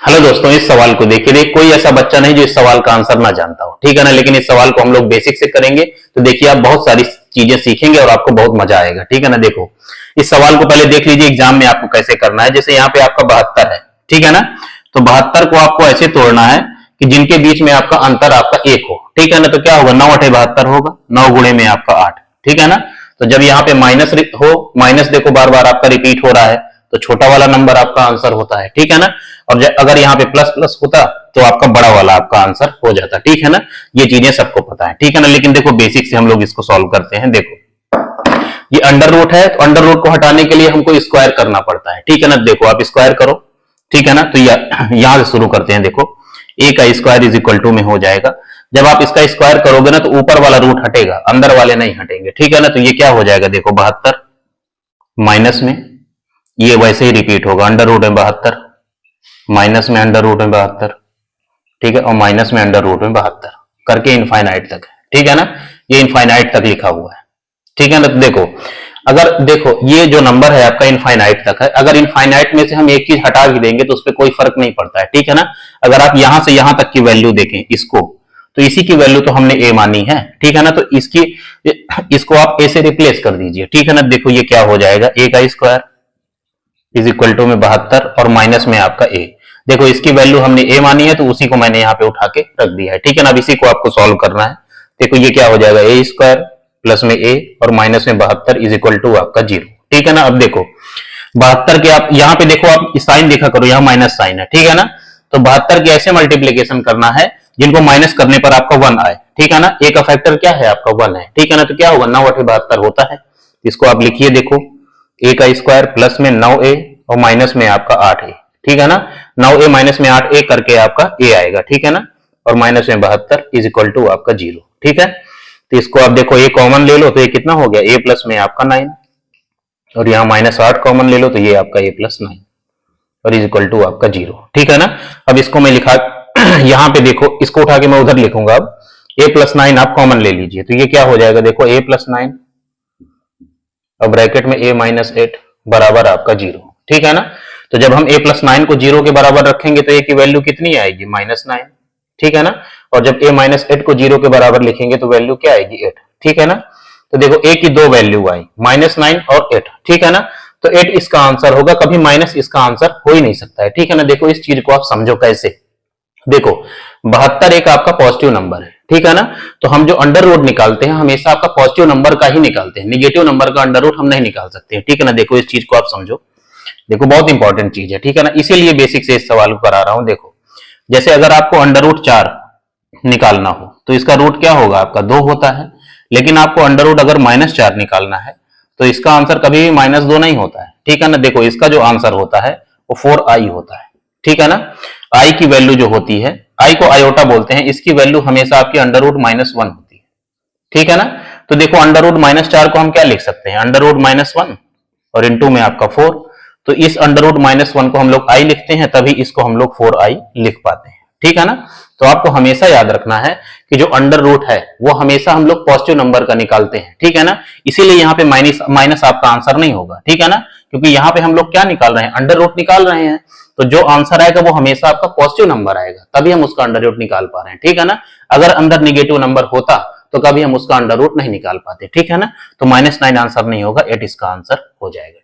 Hello दोस्तों, इस सवाल को देखिए। कोई ऐसा बच्चा नहीं जो इस सवाल का आंसर ना जानता हो, ठीक है ना। लेकिन इस सवाल को हम लोग बेसिक से करेंगे तो देखिए आप बहुत सारी चीजें सीखेंगे और आपको बहुत मजा आएगा, ठीक है ना। देखो इस सवाल को पहले देख लीजिए एग्जाम में आपको कैसे करना है। जैसे यहाँ पे आपका 72 है, ठीक है ना। तो 72 को आपको ऐसे तोड़ना है कि जिनके बीच में आपका अंतर आपका 1 हो, ठीक है ना। तो क्या होगा, 9 8 72 होगा, 9 गुणे में आपका 8, ठीक है ना। तो जब यहाँ पे माइनस हो, माइनस देखो बार बार आपका रिपीट हो रहा है तो छोटा वाला नंबर आपका आंसर होता है, ठीक है ना। और अगर यहाँ पे प्लस प्लस होता तो आपका बड़ा वाला आपका आंसर हो जाता, ठीक है ना। ये चीजें सबको पता है, ठीक है ना। लेकिन देखो बेसिक से हम लोग इसको सॉल्व करते हैं। देखो ये अंडर रूट है तो अंडर रूट को हटाने के लिए हमको स्क्वायर करना पड़ता है, ठीक है ना। देखो आप स्क्वायर करो, ठीक है ना। तो यहां से शुरू करते हैं। देखो a का स्क्वायर इज इक्वल टू में हो जाएगा। जब आप इसका स्क्वायर करोगे ना तो ऊपर वाला रूट हटेगा, अंदर वाले नहीं हटेंगे, ठीक है ना। तो ये क्या हो जाएगा, देखो 72 माइनस में ये वैसे ही रिपीट होगा, अंडर रूट में 72 माइनस में अंडर रूट में 72, ठीक है, और माइनस में अंडर रूट में 72 करके इनफाइनाइट तक है, ठीक है ना। ये इनफाइनाइट तक लिखा हुआ है, ठीक है ना। तो देखो अगर देखो ये जो नंबर है आपका इनफाइनाइट तक है, अगर इनफाइनाइट में से हम एक चीज हटा भी देंगे तो उस पर कोई फर्क नहीं पड़ता है, ठीक है ना। अगर आप यहां से यहां तक की वैल्यू देखें इसको, तो इसी की वैल्यू तो हमने a मानी है, ठीक है ना। तो इसको आप a से रिप्लेस कर दीजिए, ठीक है ना। देखो ये क्या हो जाएगा, a का स्क्वायर इज इक्वल टू में 72 और माइनस में आपका a। देखो इसकी वैल्यू हमने a मानी है तो उसी को मैंने यहाँ पे उठा के रख दिया है, ठीक है ना। अब इसी को आपको सॉल्व करना है। देखो ये क्या हो जाएगा, a स्क्वायर प्लस में a और माइनस में 72 इज इक्वल टू आपका 0, ठीक है ना। अब देखो 72 के आप यहाँ पे देखो आप साइन देखा करो, यहाँ माइनस साइन है, ठीक है ना। तो 72 के ऐसे मल्टीप्लीकेशन करना है जिनको माइनस करने पर आपका 1 आए, ठीक है ना। a का फैक्टर क्या है आपका 1 है, ठीक है ना। तो क्या होगा, 9 8 72 होता है। इसको आप लिखिए, देखो a का स्क्वायर प्लस में 9a और माइनस में आपका 8a, ठीक है ना। 9a माइनस में 8a करके आपका a आएगा, ठीक है ना। और माइनस में 72 इज इक्वल टू आपका 0, ठीक है। तो इसको आप देखो a कॉमन ले लो तो ये कितना हो गया, a प्लस में आपका 9 और यहाँ माइनस 8 कॉमन ले लो तो ये आपका a प्लस 9 और इज इक्वल टू आपका 0, ठीक है ना। अब इसको मैं लिखा यहाँ पे देखो इसको उठा के मैं उधर लिखूंगा। अब a प्लस 9 आप कॉमन ले लीजिए तो ये क्या हो जाएगा, देखो a प्लस 9 और ब्रैकेट में a माइनस 8 बराबर आपका 0, ठीक है ना। तो जब हम a प्लस 9 को 0 के बराबर रखेंगे तो a की वैल्यू कितनी आएगी, माइनस 9, ठीक है ना। और जब a माइनस 8 को 0 के बराबर लिखेंगे तो वैल्यू क्या आएगी, 8, ठीक है ना। तो देखो a की दो वैल्यू आई, माइनस 9 और 8, ठीक है ना। तो 8 इसका आंसर होगा, कभी माइनस इसका आंसर हो ही नहीं सकता है, ठीक है ना। देखो इस चीज को आप समझो कैसे। देखो 72 एक आपका पॉजिटिव नंबर है, ठीक है ना। तो हम जो अंडर रूट निकालते हैं हमेशा आपका पॉजिटिव नंबर का ही निकालते हैं, निगेटिव नंबर का अंडर रूट हम नहीं निकाल सकते हैं, ठीक है ना। देखो इस चीज को आप समझो, देखो बहुत इंपॉर्टेंट चीज है, ठीक है ना। इसीलिए बेसिक से इस सवाल को करा रहा हूं। देखो जैसे अगर आपको अंडर रूट 4 निकालना हो तो इसका रूट क्या होगा, आपका 2 होता है। लेकिन आपको अंडर रूट अगर -4 निकालना है तो इसका आंसर कभी भी -2 नहीं होता है, ठीक है ना। देखो इसका जो आंसर होता है वो 4i होता है, ठीक है ना। i की वैल्यू जो होती है, i को आयोटा बोलते हैं, इसकी वैल्यू हमेशा आपकी अंडर रूट -1 होती है, ठीक है ना। तो देखो अंडर रूट -4 को हम क्या लिख सकते हैं, अंडर रूट -1 और इनटू में आपका 4। तो इस अंडर रूट -1 को हम लोग i लिखते हैं, तभी इसको हम लोग 4i लिख पाते हैं, ठीक है ना। तो आपको हमेशा याद रखना है कि जो अंडर रूट है वो हमेशा हम लोग पॉजिटिव नंबर का निकालते हैं, ठीक है ना। इसीलिए यहाँ पे माइनस आपका आंसर नहीं होगा, ठीक है ना। क्योंकि यहाँ पे हम लोग क्या निकाल रहे हैं, अंडर रूट निकाल रहे हैं। तो जो आंसर आएगा वो हमेशा आपका पॉजिटिव नंबर आएगा, तभी हम उसका अंडर रूट निकाल पा रहे हैं, ठीक है ना। अगर अंदर निगेटिव नंबर होता तो कभी हम उसका अंडर रूट नहीं निकाल पाते, ठीक है ना। तो -9 आंसर नहीं होगा, 8 इसका आंसर हो जाएगा।